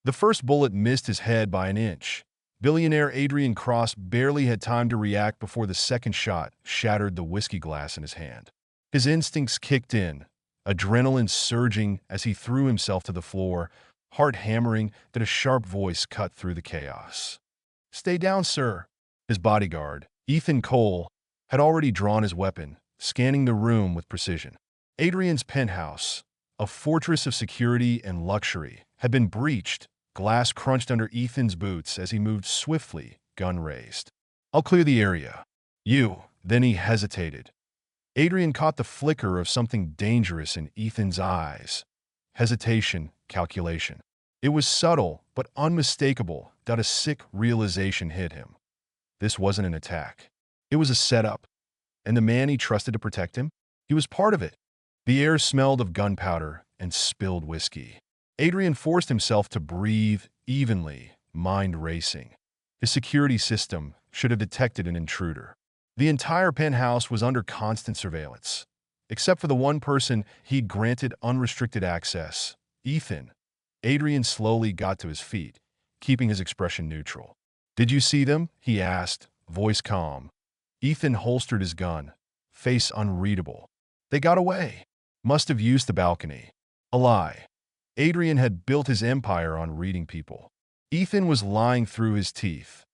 The first bullet missed his head by an inch. Billionaire Adrian Cross barely had time to react before the second shot shattered the whiskey glass in his hand. His instincts kicked in, adrenaline surging as he threw himself to the floor, heart hammering that a sharp voice cut through the chaos. "Stay down, sir." His bodyguard, Ethan Cole, had already drawn his weapon, scanning the room with precision. Adrian's penthouse, a fortress of security and luxury, had been breached. Glass crunched under Ethan's boots as he moved swiftly, gun raised. "I'll clear the area." "You." Then he hesitated. Adrian caught the flicker of something dangerous in Ethan's eyes. Hesitation, calculation. It was subtle but unmistakable that a sick realization hit him. This wasn't an attack. It was a setup. And the man he trusted to protect him? He was part of it. The air smelled of gunpowder and spilled whiskey. Adrian forced himself to breathe evenly, mind racing. His security system should have detected an intruder. The entire penthouse was under constant surveillance, except for the one person he'd granted unrestricted access, Ethan. Adrian slowly got to his feet, keeping his expression neutral. "Did you see them?" he asked, voice calm. Ethan holstered his gun, face unreadable. "They got away. Must have used the balcony." A lie. Adrian had built his empire on reading people. Ethan was lying through his teeth.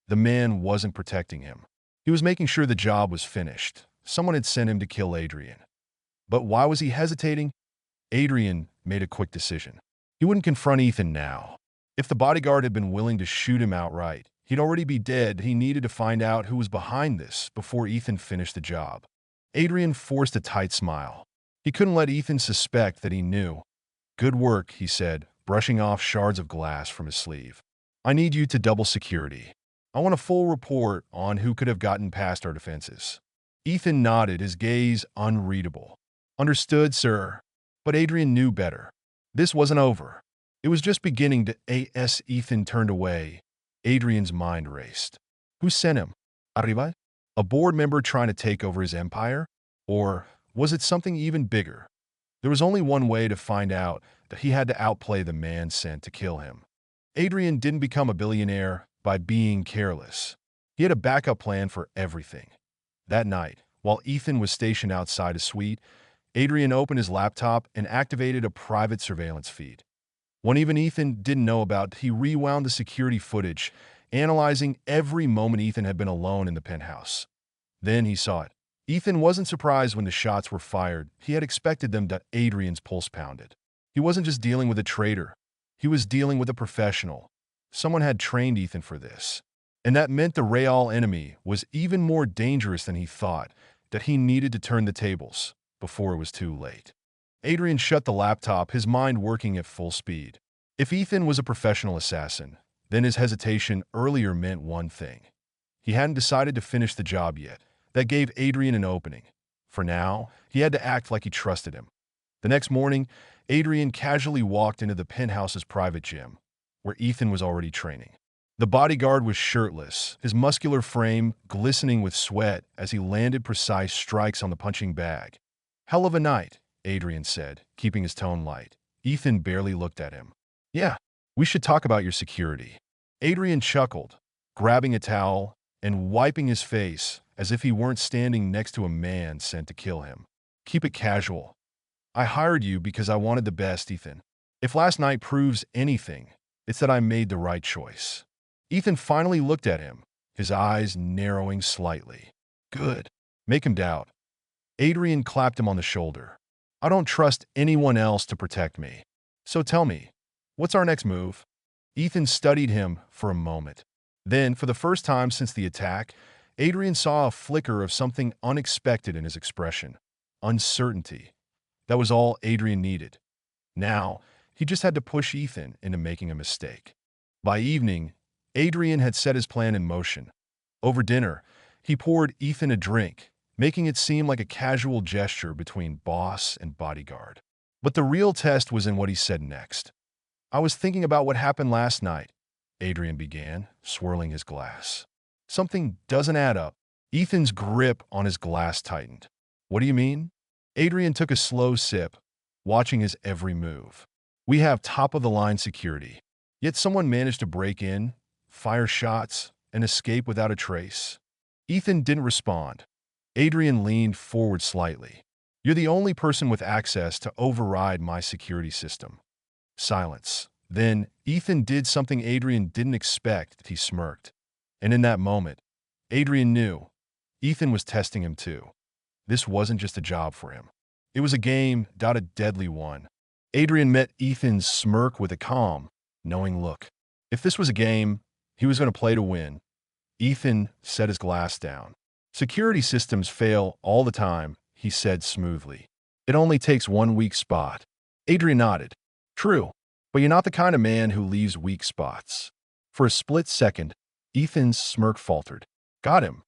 The man wasn't protecting him. He was making sure the job was finished. Someone had sent him to kill Adrian. But why was he hesitating? Adrian made a quick decision. He wouldn't confront Ethan now. If the bodyguard had been willing to shoot him outright, he'd already be dead. He needed to find out who was behind this before Ethan finished the job. Adrian forced a tight smile. He couldn't let Ethan suspect that he knew. "Good work," he said, brushing off shards of glass from his sleeve. "I need you to double security. I want a full report on who could have gotten past our defenses." Ethan nodded, his gaze unreadable. "Understood, sir." But Adrian knew better. This wasn't over. It was just beginning to as Ethan turned away. Adrian's mind raced. Who sent him? Arriba? A board member trying to take over his empire? Or was it something even bigger? There was only one way to find out, that he had to outplay the man sent to kill him. Adrian didn't become a billionaire by being careless. He had a backup plan for everything. That night, while Ethan was stationed outside his suite, Adrian opened his laptop and activated a private surveillance feed. One even Ethan didn't know about, he rewound the security footage, analyzing every moment Ethan had been alone in the penthouse. Then he saw it. Ethan wasn't surprised when the shots were fired. He had expected them. Adrian's pulse pounded. He wasn't just dealing with a traitor. He was dealing with a professional. Someone had trained Ethan for this. And that meant the real enemy was even more dangerous than he thought, that he needed to turn the tables before it was too late. Adrian shut the laptop, his mind working at full speed. If Ethan was a professional assassin, then his hesitation earlier meant one thing. He hadn't decided to finish the job yet. That gave Adrian an opening. For now, he had to act like he trusted him. The next morning, Adrian casually walked into the penthouse's private gym, where Ethan was already training. The bodyguard was shirtless, his muscular frame glistening with sweat as he landed precise strikes on the punching bag. "Hell of a night," Adrian said, keeping his tone light. Ethan barely looked at him. "Yeah, we should talk about your security." Adrian chuckled, grabbing a towel and wiping his face as if he weren't standing next to a man sent to kill him. "Keep it casual. I hired you because I wanted the best, Ethan. If last night proves anything, it's that I made the right choice." Ethan finally looked at him, his eyes narrowing slightly. "Good. Make him doubt." Adrian clapped him on the shoulder. "I don't trust anyone else to protect me. So tell me, what's our next move?" Ethan studied him for a moment. Then, for the first time since the attack, Adrian saw a flicker of something unexpected in his expression. Uncertainty. That was all Adrian needed. Now, he just had to push Ethan into making a mistake. By evening, Adrian had set his plan in motion. Over dinner, he poured Ethan a drink, making it seem like a casual gesture between boss and bodyguard. But the real test was in what he said next. "I was thinking about what happened last night," Adrian began, swirling his glass. "Something doesn't add up." Ethan's grip on his glass tightened. "What do you mean?" Adrian took a slow sip, watching his every move. "We have top-of-the-line security. Yet someone managed to break in, fire shots, and escape without a trace. Ethan didn't respond. Adrian leaned forward slightly. You're the only person with access to override my security system. Silence. Then, Ethan did something Adrian didn't expect. He smirked. And in that moment, Adrian knew Ethan was testing him too. This wasn't just a job for him. It was a game, a deadly one. Adrian met Ethan's smirk with a calm, knowing look. If this was a game, he was going to play to win. Ethan set his glass down. Security systems fail all the time, he said smoothly. It only takes one weak spot. Adrian nodded. True, but you're not the kind of man who leaves weak spots. For a split second, Ethan's smirk faltered. Got him.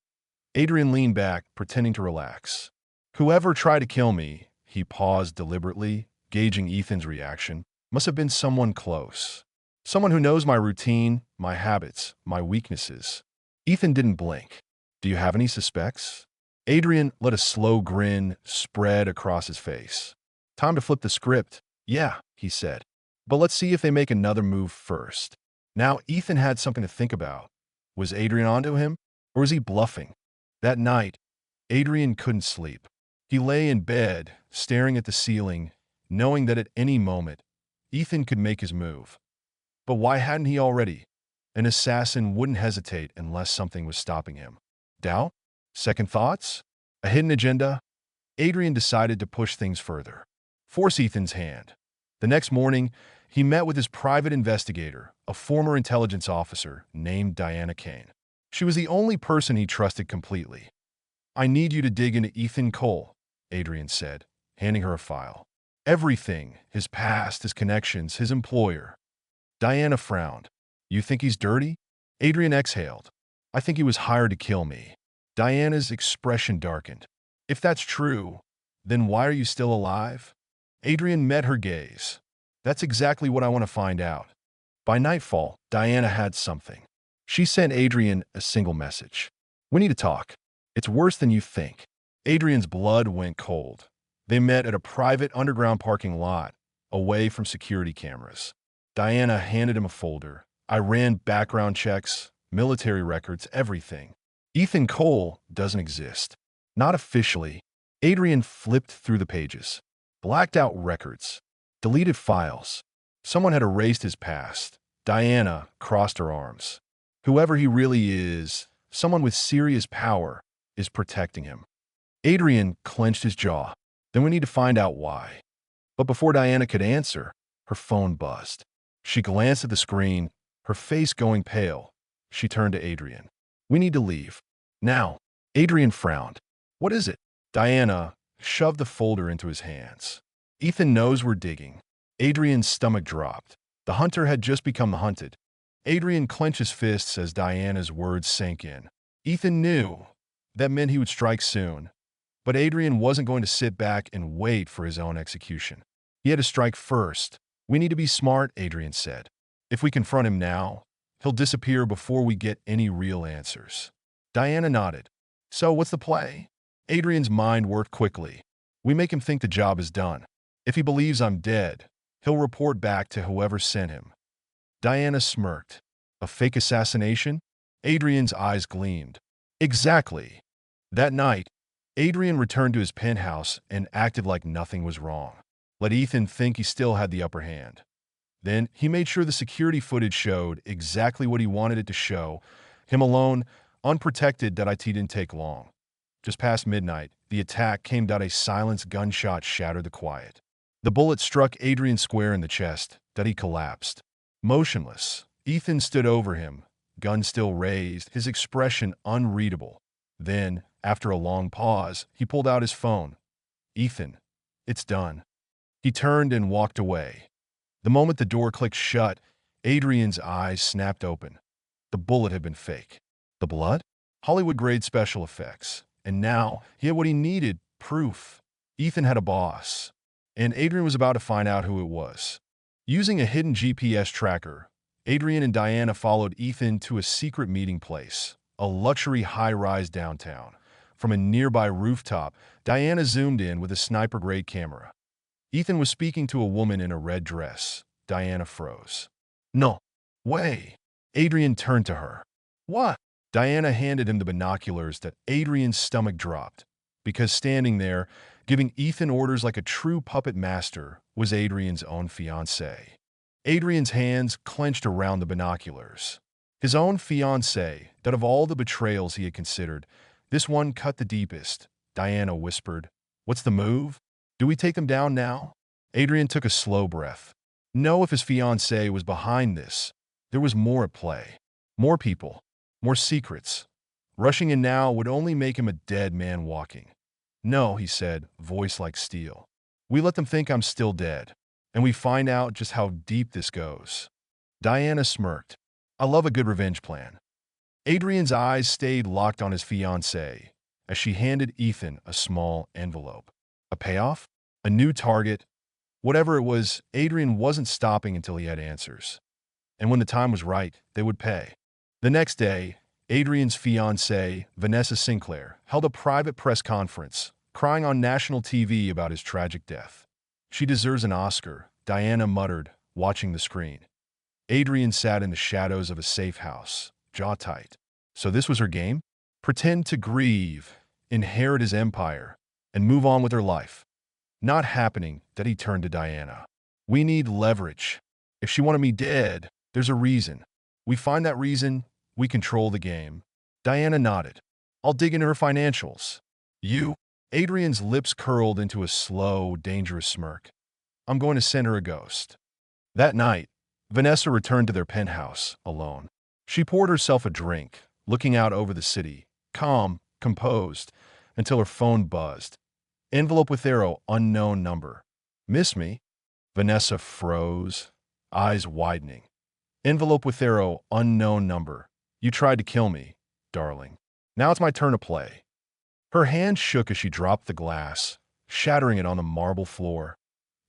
Adrian leaned back, pretending to relax. Whoever tried to kill me, he paused deliberately, gauging Ethan's reaction, must have been someone close. Someone who knows my routine, my habits, my weaknesses. Ethan didn't blink. Do you have any suspects? Adrian let a slow grin spread across his face. Time to flip the script. Yeah, he said. But let's see if they make another move first. Now Ethan had something to think about. Was Adrian onto him, or was he bluffing? That night, Adrian couldn't sleep. He lay in bed, staring at the ceiling, knowing that at any moment, Ethan could make his move. But why hadn't he already? An assassin wouldn't hesitate unless something was stopping him. Doubt? Second thoughts? A hidden agenda? Adrian decided to push things further. Force Ethan's hand. The next morning, he met with his private investigator, a former intelligence officer named Diana Kane. She was the only person he trusted completely. I need you to dig into Ethan Cole, Adrian said, handing her a file. Everything, his past, his connections, his employer. Diana frowned. You think he's dirty? Adrian exhaled. I think he was hired to kill me. Diana's expression darkened. If that's true, then why are you still alive? Adrian met her gaze. That's exactly what I want to find out. By nightfall, Diana had something. She sent Adrian a single message. We need to talk. It's worse than you think. Adrian's blood went cold. They met at a private underground parking lot, away from security cameras. Diana handed him a folder. I ran background checks, military records, everything. Ethan Cole doesn't exist. Not officially. Adrian flipped through the pages. Blacked out records. Deleted files. Someone had erased his past. Diana crossed her arms. Whoever he really is, someone with serious power, is protecting him. Adrian clenched his jaw. Then we need to find out why. But before Diana could answer, her phone buzzed. She glanced at the screen, her face going pale. She turned to Adrian. We need to leave. Now. Adrian frowned. What is it? Diana shoved the folder into his hands. Ethan knows we're digging. Adrian's stomach dropped. The hunter had just become the hunted. Adrian clenched his fists as Diana's words sank in. Ethan knew that meant he would strike soon. But Adrian wasn't going to sit back and wait for his own execution. He had to strike first. We need to be smart, Adrian said. If we confront him now, he'll disappear before we get any real answers. Diana nodded. So what's the play? Adrian's mind worked quickly. We make him think the job is done. If he believes I'm dead, he'll report back to whoever sent him. Diana smirked. A fake assassination? Adrian's eyes gleamed. Exactly. That night, Adrian returned to his penthouse and acted like nothing was wrong. Let Ethan think he still had the upper hand. Then he made sure the security footage showed exactly what he wanted it to show. Him alone, unprotected. That IT didn't take long. Just past midnight, the attack came. A silenced gunshot shattered the quiet. The bullet struck Adrian square in the chest. He collapsed. Motionless, Ethan stood over him, gun still raised, his expression unreadable. Then, after a long pause, he pulled out his phone. Ethan, it's done. He turned and walked away. The moment the door clicked shut, Adrian's eyes snapped open. The bullet had been fake. The blood? Hollywood-grade special effects. And now, he had what he needed, proof. Ethan had a boss. And Adrian was about to find out who it was. Using a hidden GPS tracker, Adrian and Diana followed Ethan to a secret meeting place, a luxury high-rise downtown. From a nearby rooftop, Diana zoomed in with a sniper-grade camera. Ethan was speaking to a woman in a red dress. Diana froze. No. Way. Adrian turned to her. What? Diana handed him the binoculars that Adrian's stomach dropped, because standing there, giving Ethan orders like a true puppet master, was Adrian's own fiancée. Adrian's hands clenched around the binoculars. His own fiancée, that of all the betrayals he had considered, this one cut the deepest. Diana whispered, "What's the move? Do we take them down now?" Adrian took a slow breath. No, if his fiancée was behind this, there was more at play. More people. More secrets. Rushing in now would only make him a dead man walking. "No," he said, voice like steel. "We let them think I'm still dead, and we find out just how deep this goes." Diana smirked. "I love a good revenge plan." Adrian's eyes stayed locked on his fiancée as she handed Ethan a small envelope. A payoff? A new target? Whatever it was, Adrian wasn't stopping until he had answers. And when the time was right, they would pay. The next day, Adrian's fiancée, Vanessa Sinclair, held a private press conference, crying on national TV about his tragic death. "She deserves an Oscar," Diana muttered, watching the screen. Adrian sat in the shadows of a safe house, jaw tight. So this was her game? Pretend to grieve, inherit his empire, and move on with her life. Not happening. That he turned to Diana. "We need leverage. If she wanted me dead, there's a reason. We find that reason, we control the game." Diana nodded. "I'll dig into her financials." "You?" Adrian's lips curled into a slow, dangerous smirk. "I'm going to send her a ghost." That night, Vanessa returned to their penthouse, alone. She poured herself a drink, looking out over the city, calm, composed, until her phone buzzed. Envelope with arrow, unknown number. "Miss me?" Vanessa froze, eyes widening. Envelope with arrow, unknown number. "You tried to kill me, darling. Now it's my turn to play." Her hand shook as she dropped the glass, shattering it on the marble floor.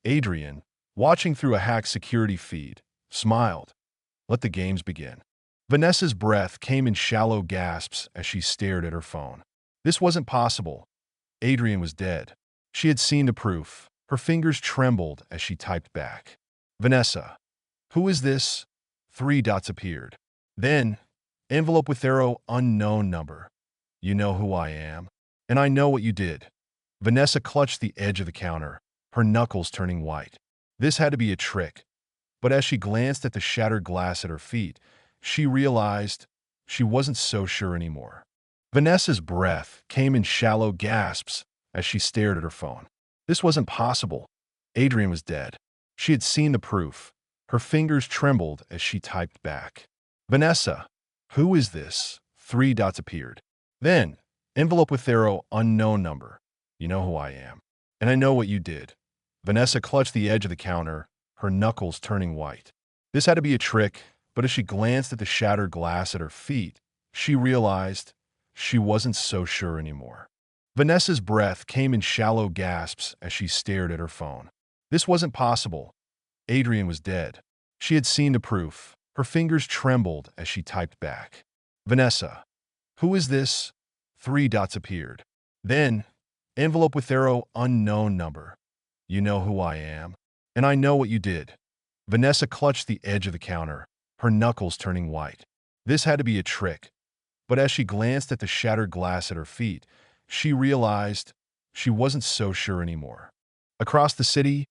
Adrian, watching through a hacked security feed, smiled. Let the games begin. Vanessa's breath came in shallow gasps as she stared at her phone. This wasn't possible. Adrian was dead. She had seen the proof. Her fingers trembled as she typed back. "Vanessa, who is this?" 3 dots appeared. Then, envelope with arrow, unknown number. "You know who I am, and I know what you did." Vanessa clutched the edge of the counter, her knuckles turning white. This had to be a trick. But as she glanced at the shattered glass at her feet, she realized she wasn't so sure anymore. Vanessa's breath came in shallow gasps as she stared at her phone. This wasn't possible. Adrian was dead. She had seen the proof. Her fingers trembled as she typed back. "Vanessa, who is this?" 3 dots appeared. Then, envelope with arrow, unknown number. "You know who I am, and I know what you did." Vanessa clutched the edge of the counter, her knuckles turning white. This had to be a trick, but as she glanced at the shattered glass at her feet, she realized she wasn't so sure anymore. Vanessa's breath came in shallow gasps as she stared at her phone. This wasn't possible. Adrian was dead. She had seen the proof. Her fingers trembled as she typed back. "Vanessa, who is this?" 3 dots appeared. Then, envelope with arrow, unknown number. "You know who I am, and I know what you did." Vanessa clutched the edge of the counter, her knuckles turning white. This had to be a trick, but as she glanced at the shattered glass at her feet, she realized she wasn't so sure anymore. Across the city,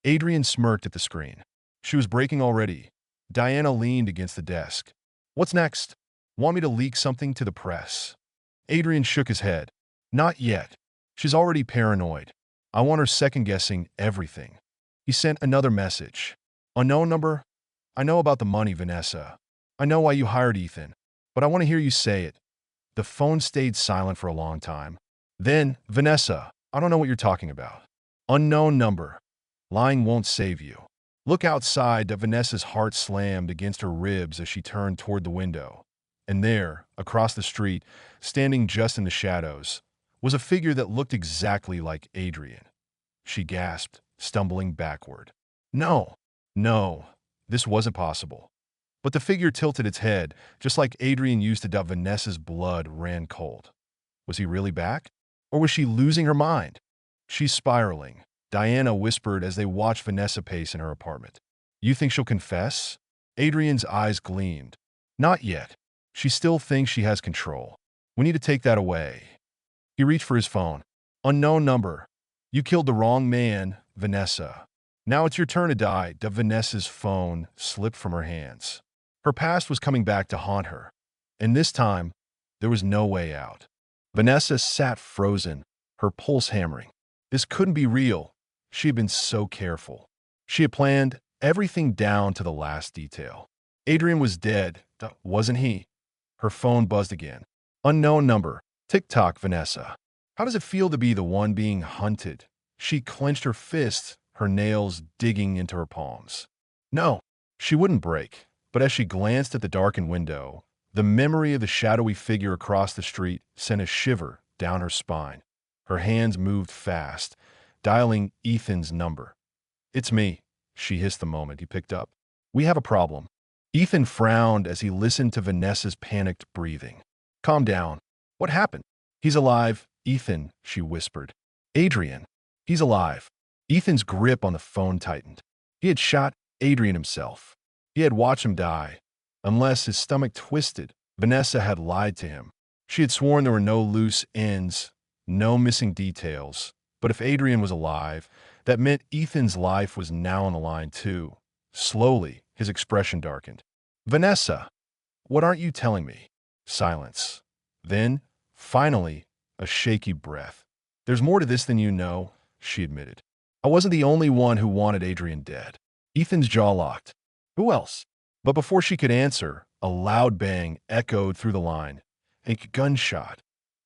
Adrian smirked at the screen. She was breaking already. Diana leaned against the desk. "What's next? Want me to leak something to the press?" Adrian shook his head. "Not yet. She's already paranoid. I want her second-guessing everything." He sent another message. "Unknown number? I know about the money, Vanessa. I know why you hired Ethan, but I want to hear you say it." The phone stayed silent for a long time. Then, "Vanessa, I don't know what you're talking about." "Unknown number. Lying won't save you." Look outside. Vanessa's heart slammed against her ribs as she turned toward the window. And there, across the street, standing just in the shadows, was a figure that looked exactly like Adrian. She gasped, stumbling backward. No, no, this wasn't possible. But the figure tilted its head, just like Adrian used to. Vanessa's blood ran cold. Was he really back? Or was she losing her mind? "She's spiraling," Diana whispered as they watched Vanessa pace in her apartment. "You think she'll confess?" Adrian's eyes gleamed. Not yet. She still thinks she has control. We need to take that away. He reached for his phone. Unknown number. You killed the wrong man, Vanessa. Now it's your turn to die. Vanessa's phone slipped from her hands. Her past was coming back to haunt her. And this time, there was no way out. Vanessa sat frozen, her pulse hammering. This couldn't be real. She had been so careful. She had planned everything down to the last detail. Adrian was dead, wasn't he? Her phone buzzed again. Unknown number. Tick-tock, Vanessa. How does it feel to be the one being hunted? She clenched her fists, her nails digging into her palms. No, she wouldn't break. But as she glanced at the darkened window, the memory of the shadowy figure across the street sent a shiver down her spine. Her hands moved fast, dialing Ethan's number. It's me, she hissed the moment he picked up. We have a problem. Ethan frowned as he listened to Vanessa's panicked breathing. Calm down. What happened? He's alive, Ethan, she whispered. Adrian. He's alive. Ethan's grip on the phone tightened. He had shot Adrian himself. He had watched him die. Unless his stomach twisted, Vanessa had lied to him. She had sworn there were no loose ends, no missing details. But if Adrian was alive, that meant Ethan's life was now on the line too. Slowly, his expression darkened. Vanessa, what aren't you telling me? Silence. Then, finally, a shaky breath. There's more to this than you know, she admitted. I wasn't the only one who wanted Adrian dead. Ethan's jaw locked. Who else? But before she could answer, a loud bang echoed through the line. A gunshot.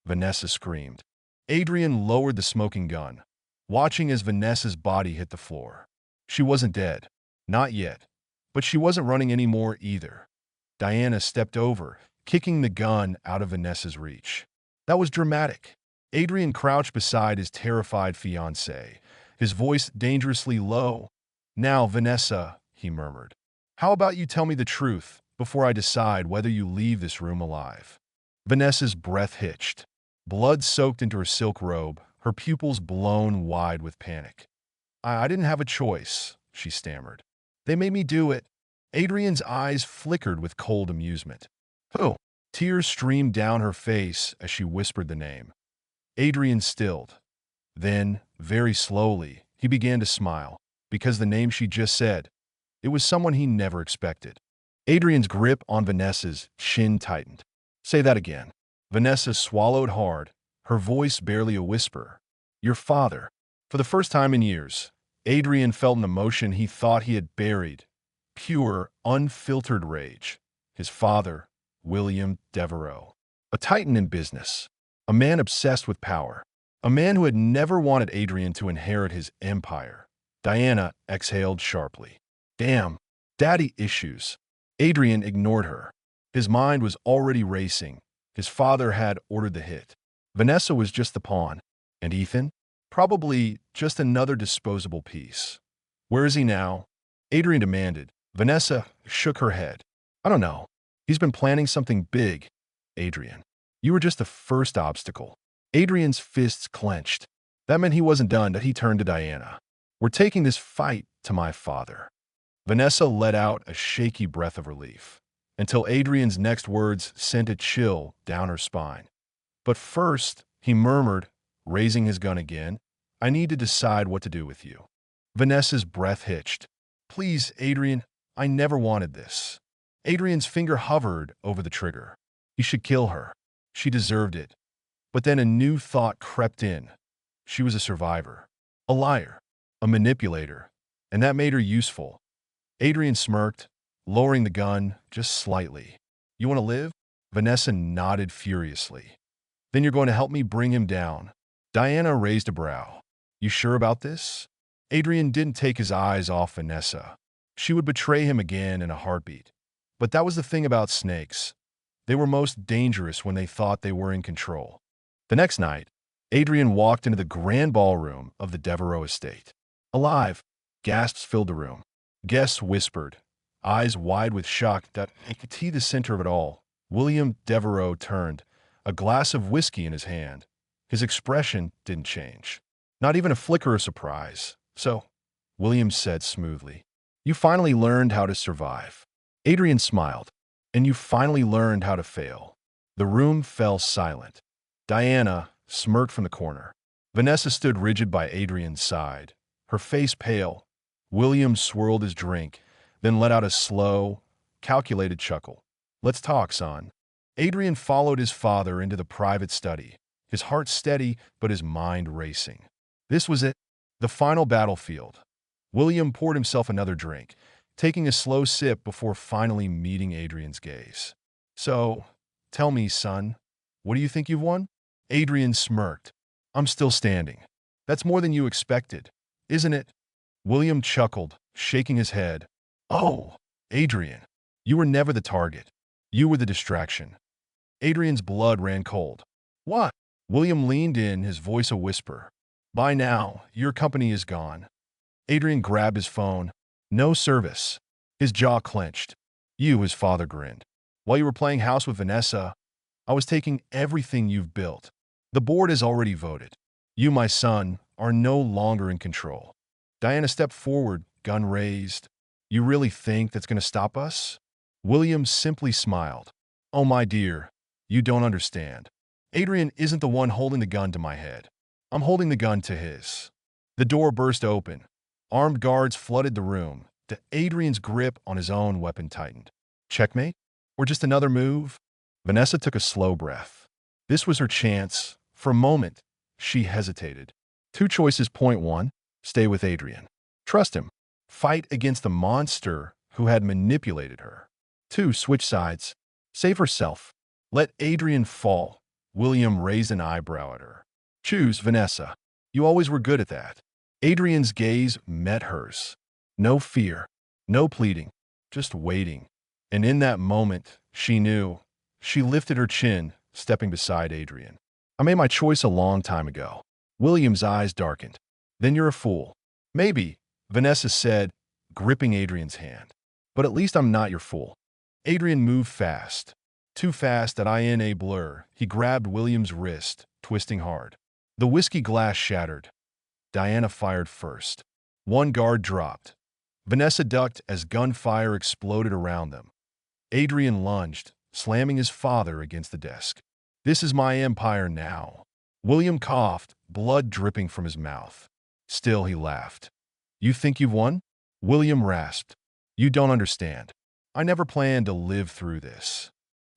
Vanessa screamed. Adrian lowered the smoking gun, watching as Vanessa's body hit the floor. She wasn't dead. Not yet. But she wasn't running anymore either. Diana stepped over, kicking the gun out of Vanessa's reach. That was dramatic. Adrian crouched beside his terrified fiancée, his voice dangerously low. Now, Vanessa, he murmured. How about you tell me the truth before I decide whether you leave this room alive? Vanessa's breath hitched. Blood soaked into her silk robe, her pupils blown wide with panic. I didn't have a choice, she stammered. They made me do it. Adrian's eyes flickered with cold amusement. Who? Tears streamed down her face as she whispered the name. Adrian stilled. Then, very slowly, he began to smile, because the name she just said, it was someone he never expected. Adrian's grip on Vanessa's chin tightened. Say that again. Vanessa swallowed hard, her voice barely a whisper. Your father. For the first time in years, Adrian felt an emotion he thought he had buried. Pure, unfiltered rage. His father, William Devereaux. A titan in business. A man obsessed with power. A man who had never wanted Adrian to inherit his empire. Diana exhaled sharply. Damn, daddy issues. Adrian ignored her. His mind was already racing. His father had ordered the hit. Vanessa was just the pawn. And Ethan? Probably just another disposable piece. Where is he now? Adrian demanded. Vanessa shook her head. I don't know. He's been planning something big. Adrian. You were just the first obstacle. Adrian's fists clenched. That meant he wasn't done, that he turned to Diana. We're taking this fight to my father. Vanessa let out a shaky breath of relief, until Adrian's next words sent a chill down her spine. But first, he murmured, raising his gun again, I need to decide what to do with you. Vanessa's breath hitched. Please, Adrian, I never wanted this. Adrian's finger hovered over the trigger. He should kill her. She deserved it. But then a new thought crept in. She was a survivor, a liar, a manipulator, and that made her useful. Adrian smirked, lowering the gun just slightly. You want to live? Vanessa nodded furiously. Then you're going to help me bring him down. Diana raised a brow. You sure about this? Adrian didn't take his eyes off Vanessa. She would betray him again in a heartbeat. But that was the thing about snakes. They were most dangerous when they thought they were in control. The next night, Adrian walked into the grand ballroom of the Devereaux estate. Alive, gasps filled the room. Guests whispered, eyes wide with shock that he could see the center of it all. William Devereaux turned, a glass of whiskey in his hand. His expression didn't change. Not even a flicker of surprise. So, William said smoothly, you finally learned how to survive. Adrian smiled. And you finally learned how to fail. The room fell silent. Diana smirked from the corner. Vanessa stood rigid by Adrian's side, her face pale. William swirled his drink, then let out a slow, calculated chuckle. Let's talk, son. Adrian followed his father into the private study, his heart steady but his mind racing. This was it, the final battlefield. William poured himself another drink, taking a slow sip before finally meeting Adrian's gaze. So, tell me, son, what do you think you've won? Adrian smirked. I'm still standing. That's more than you expected, isn't it? William chuckled, shaking his head. Oh, Adrian, you were never the target. You were the distraction. Adrian's blood ran cold. What? William leaned in, his voice a whisper. By now, your company is gone. Adrian grabbed his phone. No service. His jaw clenched. His father grinned. While you were playing house with Vanessa, I was taking everything you've built. The board has already voted. You, my son, are no longer in control. Diana stepped forward, gun raised. You really think that's going to stop us? William simply smiled. Oh, my dear, you don't understand. Adrian isn't the one holding the gun to my head. I'm holding the gun to his. The door burst open. Armed guards flooded the room. Adrian's grip on his own weapon tightened. Checkmate? Or just another move? Vanessa took a slow breath. This was her chance. For a moment, she hesitated. Two choices. Point one, stay with Adrian. Trust him. Fight against the monster who had manipulated her. Two, switch sides. Save herself. Let Adrian fall. William raised an eyebrow at her. Choose, Vanessa. You always were good at that. Adrian's gaze met hers. No fear, no pleading, just waiting. And in that moment, she knew. She lifted her chin, stepping beside Adrian. I made my choice a long time ago. William's eyes darkened. Then you're a fool. Maybe, Vanessa said, gripping Adrian's hand. But at least I'm not your fool. Adrian moved fast. Too fast that I in a blur. He grabbed William's wrist, twisting hard. The whiskey glass shattered. Diana fired first. One guard dropped. Vanessa ducked as gunfire exploded around them. Adrian lunged, slamming his father against the desk. This is my empire now. William coughed, blood dripping from his mouth. Still, he laughed. You think you've won? William rasped. You don't understand. I never planned to live through this.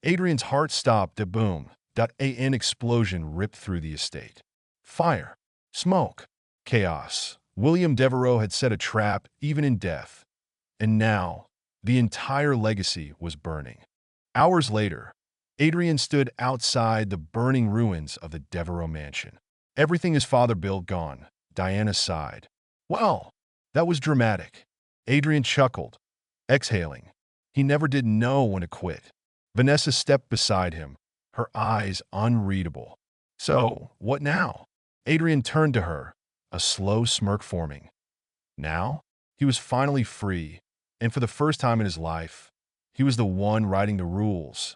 Adrian's heart stopped. A boom. An explosion ripped through the estate. Fire. Smoke. Chaos. William Devereaux had set a trap, even in death. And now, the entire legacy was burning. Hours later, Adrian stood outside the burning ruins of the Devereaux mansion. Everything his father built gone. Diana sighed. Well, that was dramatic. Adrian chuckled, exhaling. He never did know when to quit. Vanessa stepped beside him, her eyes unreadable. So, what now? Adrian turned to her, a slow smirk forming. Now, he was finally free, and for the first time in his life, he was the one writing the rules.